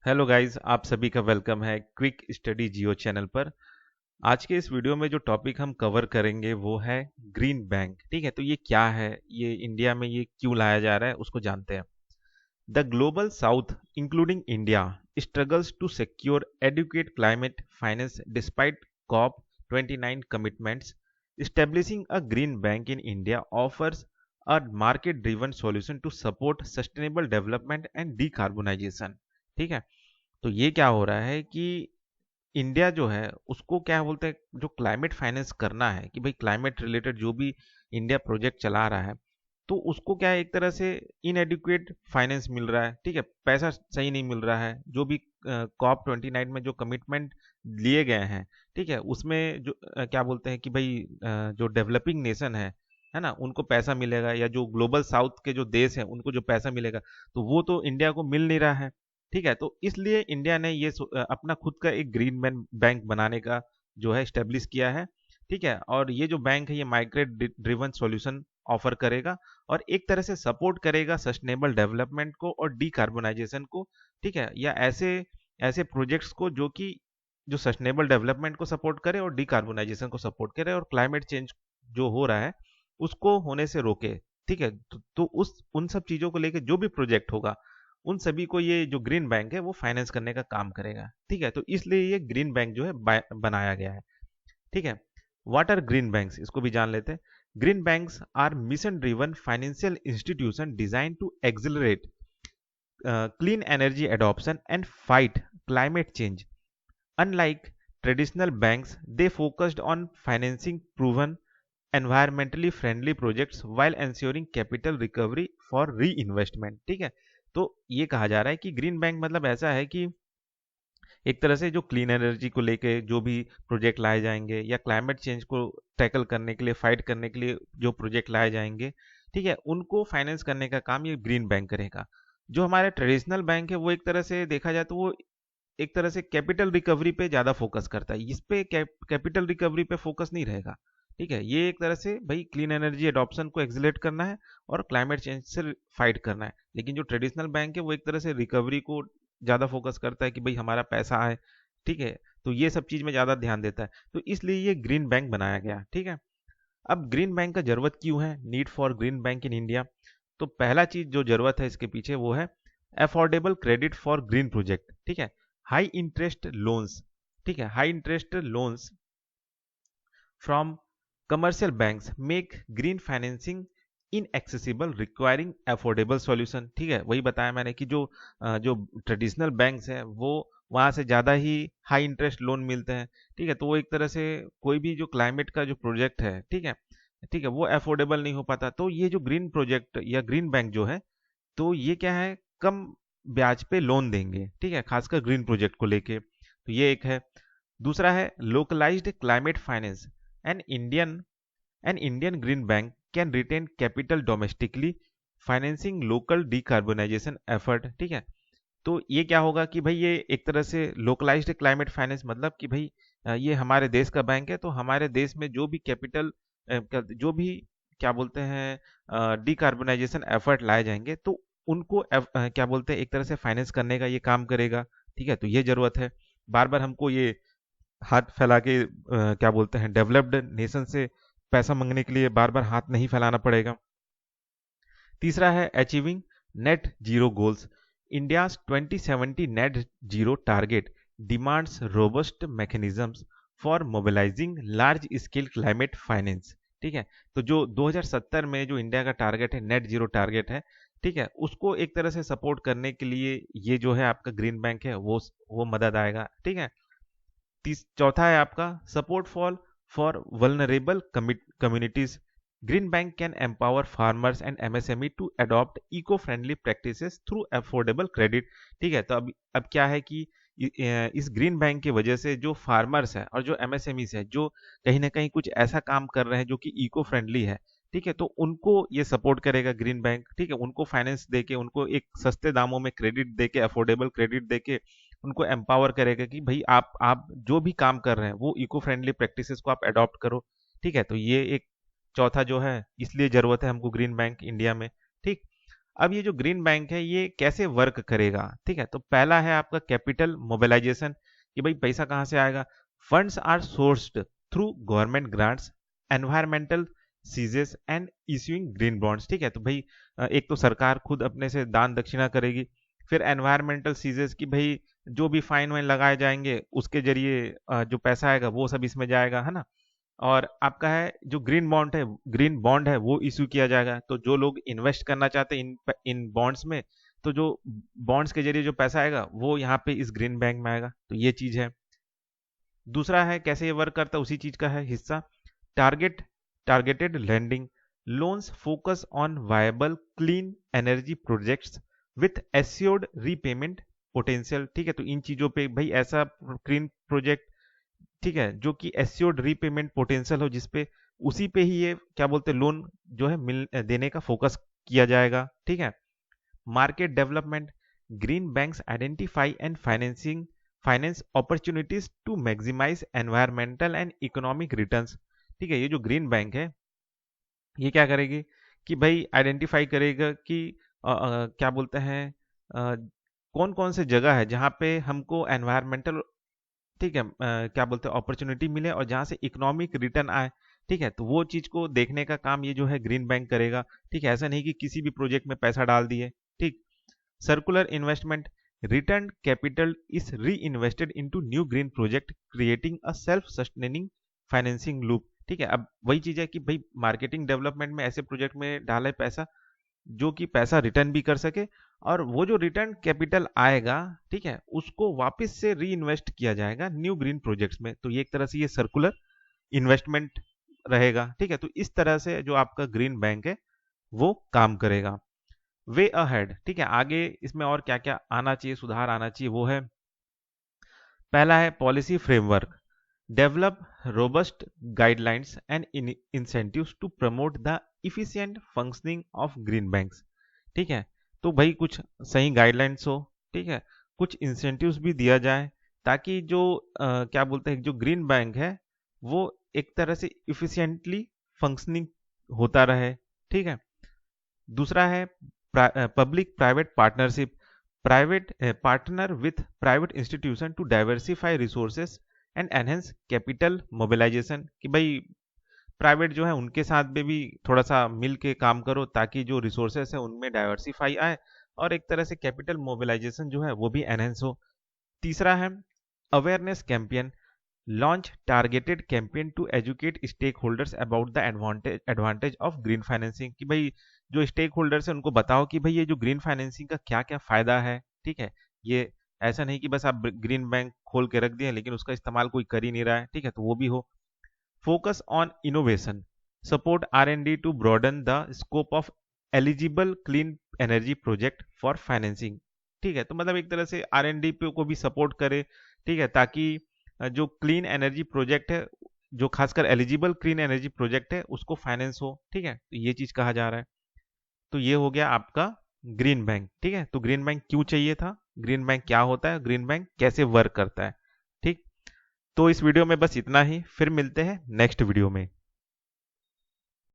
Hello guys, आप सभी का वेलकम है क्विक स्टडी जियो चैनल पर। आज के इस वीडियो में जो टॉपिक हम कवर करेंगे वो है ग्रीन बैंक। ठीक है, तो ये क्या है, ये इंडिया में ये क्यों लाया जा रहा है, उसको जानते हैं। The global south including India struggles to secure adequate climate finance despite COP 29 commitments. Establishing a green bank in India offers a market driven solution to support sustainable development and decarbonization। ठीक है, तो ये क्या हो रहा है कि India जो है उसको क्या बोलते हैं, जो क्लाइमेट फाइनेंस करना है कि भाई क्लाइमेट रिलेटेड जो भी इंडिया प्रोजेक्ट चला रहा है, तो उसको क्या है, एक तरह से इनएडिक्वेट फाइनेंस मिल रहा है। ठीक है, पैसा सही नहीं मिल रहा है। जो भी कॉप 29 में जो कमिटमेंट लिए गए हैं, ठीक है, उसमें जो क्या बोलते हैं कि भाई जो डेवलपिंग नेशन है ना, उनको पैसा मिलेगा, या जो ग्लोबल साउथ के जो देश हैं उनको जो पैसा मिलेगा, तो वो तो इंडिया को मिल नहीं रहा है। ठीक है, तो इसलिए इंडिया ने ये अपना खुद का एक ग्रीन बैंक बनाने का जो है स्टेब्लिश किया है। ठीक है, और ये जो बैंक है ये माइग्रेट ड्रिवन सॉल्यूशन ऑफर करेगा और एक तरह से सपोर्ट करेगा सस्टेनेबल डेवलपमेंट को और डीकार्बोनाइजेशन को। ठीक है, या ऐसे ऐसे प्रोजेक्ट्स को जो कि जो सस्टेनेबल डेवलपमेंट को सपोर्ट करे और डीकार्बोनाइजेशन को सपोर्ट करे और क्लाइमेट चेंज जो हो रहा है उसको होने से रोके। ठीक है, तो उस उन सब चीजों को लेके जो भी प्रोजेक्ट होगा उन सभी को ये जो ग्रीन बैंक है वो फाइनेंस करने का काम करेगा। ठीक है, तो इसलिए ये ग्रीन बैंक जो है बनाया गया है। ठीक है, व्हाट आर ग्रीन बैंक्स, इसको भी जान लेते हैं। Green banks are mission driven financial institution design to accelerate clean energy adoption and fight climate change. Unlike traditional banks, they focused on financing proven environmentally friendly projects while ensuring capital recovery for reinvestment। ठीक है, तो ये कहा जा रहा है कि green bank मतलब ऐसा है कि एक तरह से जो क्लीन एनर्जी को लेके जो भी प्रोजेक्ट लाए जाएंगे या क्लाइमेट चेंज को टैकल करने के लिए, फाइट करने के लिए जो प्रोजेक्ट लाए जाएंगे, ठीक है, उनको फाइनेंस करने का काम ये ग्रीन बैंक करेगा। जो हमारे ट्रेडिशनल बैंक है वो एक तरह से देखा जाए तो वो एक तरह से कैपिटल रिकवरी पे ज़्यादा फोकस करता है। इस पे कैपिटल रिकवरी पे फोकस नहीं रहेगा। ठीक है, ये एक तरह से भाई क्लीन एनर्जी एडॉप्शन को एक्सिलेट करना है और क्लाइमेट चेंज से फाइट करना है। लेकिन जो ट्रेडिशनल बैंक है वो एक तरह से रिकवरी को ज़्यादा फोकस करता है कि भाई हमारा पैसा आए। ठीक है, तो ये सब चीज़ में ज़्यादा ध्यान देता है, तो इसलिए ये ग्रीन बैंक बनाया गया। ठीक है, अब ग्रीन बैंक का जरूरत क्यों है, need for green bank in India. तो पहला चीज जो जरूरत है इसके पीछे वो है affordable credit for green project. ठीक है, हाई इंटरेस्ट लोन्स। ठीक है, high interest loans from commercial banks make green financing inaccessible requiring affordable solution. ठीक है, वही बताया मैंने कि जो ट्रेडिशनल बैंक्स हैं वो वहां से ज़्यादा ही हाई इंटरेस्ट लोन मिलते हैं। ठीक है, तो वो एक तरह से कोई भी जो क्लाइमेट का जो प्रोजेक्ट है, ठीक है, वो अफोर्डेबल नहीं हो पाता। तो ये जो ग्रीन प्रोजेक्ट या ग्रीन बैंक जो है, तो ये क्या है, कम ब्याज पे लोन देंगे। ठीक है, खासकर ग्रीन प्रोजेक्ट को लेके, तो ये एक है। दूसरा है localised climate finance. An Indian an Indian green bank can retain capital domestically financing local decarbonisation effort. ठीक है, तो ये क्या होगा कि भाई ये एक तरह से लोकलाइज्ड क्लाइमेट फाइनेंस मतलब कि भाई ये हमारे देश का बैंक है, तो हमारे देश में जो भी कैपिटल जो भी क्या बोलते हैं डिकार्बोनाइजेशन एफर्ट लाए जाएंगे, तो उनको क्या बोलते हैं एक तरह से फाइनेंस करने का ये काम करेगा। ठीक है, तो ये जरूरत है। बार बार हमको ये हाथ फैला के क्या बोलते हैं डेवलप्ड नेशन से पैसा मांगने के लिए बार बार हाथ नहीं फैलाना पड़ेगा। तीसरा है achieving net zero goals. India 2070 net zero target demands robust mechanisms for mobilising large scale climate finance. ठीक है, तो जो 2070 में जो इंडिया का टारगेट है, नेट जीरो टारगेट है, ठीक है, उसको एक तरह से सपोर्ट करने के लिए ये जो है आपका ग्रीन बैंक है वो मदद आएगा। ठीक है, चौथा है आपका support for vulnerable communities. Green bank can empower farmers and MSME to adopt eco friendly practices through affordable credit. ठीक है, तो अब क्या है कि इस ग्रीन बैंक की वजह से जो फार्मर्स है और जो एमएसएमईस है, जो कहीं ना कहीं कुछ ऐसा काम कर रहे हैं जो कि इको फ्रेंडली है, ठीक है, तो उनको ये सपोर्ट करेगा ग्रीन बैंक। ठीक है, उनको फाइनेंस देके, उनको एक सस्ते दामों में क्रेडिट देके, अफोर्डेबल क्रेडिट देके उनको एम्पावर करेगा कि भाई आप जो भी काम कर रहे हैं वो इको फ्रेंडली प्रैक्टिसेस को आप अडॉप्ट करो। ठीक है, तो ये एक चौथा जो है, इसलिए जरूरत है हमको ग्रीन बैंक इंडिया में। ठीक, अब ये जो ग्रीन बैंक है ये कैसे वर्क करेगा, ठीक है। तो पहला है आपका कैपिटल मोबिलाइजेशन, कि भाई पैसा कहाँ से आएगा। Funds are sourced through government grants, environmental cesses and issuing green bonds, ठीक है। तो भाई एक तो सरकार खुद अपने से दान दक्षिणा करेगी, फिर एनवायरमेंटल सीजेस की भाई जो भी फाइन वाइन लगाए जाएंगे उसके जरिए जो पैसा आएगा वो सब इसमें जाएगा, है ना। और आपका है जो ग्रीन बॉन्ड है वो इशू किया जाएगा। तो जो लोग इन्वेस्ट करना चाहते हैं इन बॉन्ड्स में, तो जो बॉन्ड्स के जरिए जो पैसा आएगा वो यहाँ पे इस ग्रीन बैंक में आएगा। तो ये चीज है। दूसरा है कैसे ये वर्क करता है, उसी चीज का है हिस्सा। Targeted lending loans focus on viable clean energy projects with assured repayment potential, ठीक है। तो इन चीजों पे भाई ऐसा क्लीन प्रोजेक्ट, ठीक है, जो कि एश्योर्ड रीपेमेंट पोटेंशियल हो, जिसपे उसी पे ही ये क्या बोलते हैं लोन जो है मिल देने का फोकस किया जाएगा, ठीक है। Market development green banks identify and finance opportunities to maximise environmental and economic returns, ठीक है। ये जो ग्रीन बैंक है ये क्या करेगी कि भाई आइडेंटिफाई करेगा कि क्या बोलते हैं कौन कौन से जगह है जहाँ पे हमको एनवायरमेंटल, ठीक है, क्या बोलते हैं अपॉर्चुनिटी मिले और जहाँ से इकोनॉमिक रिटर्न आए, ठीक है। तो वो चीज को देखने का काम ये जो है ग्रीन बैंक करेगा, ठीक है। ऐसा नहीं कि किसी भी प्रोजेक्ट में पैसा डाल दिए, ठीक। Circular investment return capital is री invested into new green project creating a self sustaining financing loop, ठीक है। अब वही चीज है कि भाई मार्केटिंग डेवलपमेंट में ऐसे प्रोजेक्ट में डाले पैसा जो कि पैसा रिटर्न भी कर सके, और वो जो रिटर्न कैपिटल आएगा, ठीक है, उसको वापस से री इन्वेस्ट किया जाएगा न्यू ग्रीन प्रोजेक्ट्स में। तो ये एक तरह से ये सर्कुलर इन्वेस्टमेंट रहेगा, ठीक है। तो इस तरह से जो आपका ग्रीन बैंक है वो काम करेगा। वे अहेड, ठीक है, आगे इसमें और क्या क्या आना चाहिए, सुधार आना चाहिए, वो है पहला है policy framework develop robust guidelines and incentives to promote the efficient functioning of green banks, ठीक है। तो भाई कुछ सही गाइडलाइंस हो, ठीक है, कुछ इंसेंटिव्स भी दिया जाए ताकि जो क्या बोलते हैं जो ग्रीन बैंक है वो एक तरह से इफिशिएंटली फंक्शनिंग होता रहे, ठीक है। दूसरा है public private partnership private partner with private institution to diversify resources and enhance capital mobilisation, कि भाई प्राइवेट जो है उनके साथ में भी थोड़ा सा मिल के काम करो ताकि जो रिसोर्सेस है उनमें डाइवर्सिफाई आए और एक तरह से कैपिटल मोबिलाइजेशन जो है वो भी एनहेंस हो। तीसरा है awareness campaign launch targeted campaign to educate stakeholders about the advantage of green financing, कि भाई जो स्टेक होल्डर्स है उनको बताओ कि भाई ये जो ग्रीन फाइनेंसिंग का क्या क्या फायदा है, ठीक है। ये ऐसा नहीं कि बस आप ग्रीन बैंक खोल के रख दिए लेकिन उसका इस्तेमाल कोई कर ही नहीं रहा है, ठीक है, तो वो भी हो। Focus on innovation support R&D to broaden the scope of eligible clean energy project for financing, ठीक है। तो मतलब एक तरह से R&D पे को भी सपोर्ट करे, ठीक है, ताकि जो क्लीन एनर्जी प्रोजेक्ट है, जो खासकर एलिजिबल क्लीन एनर्जी प्रोजेक्ट है उसको फाइनेंस हो, ठीक है। तो ये चीज कहा जा रहा है। तो ये हो गया आपका ग्रीन बैंक, ठीक है। तो ग्रीन बैंक क्यों चाहिए था, ग्रीन बैंक क्या होता है, ग्रीन बैंक कैसे वर्क करता है, ठीक। तो इस वीडियो में बस इतना ही, फिर मिलते हैं नेक्स्ट वीडियो में।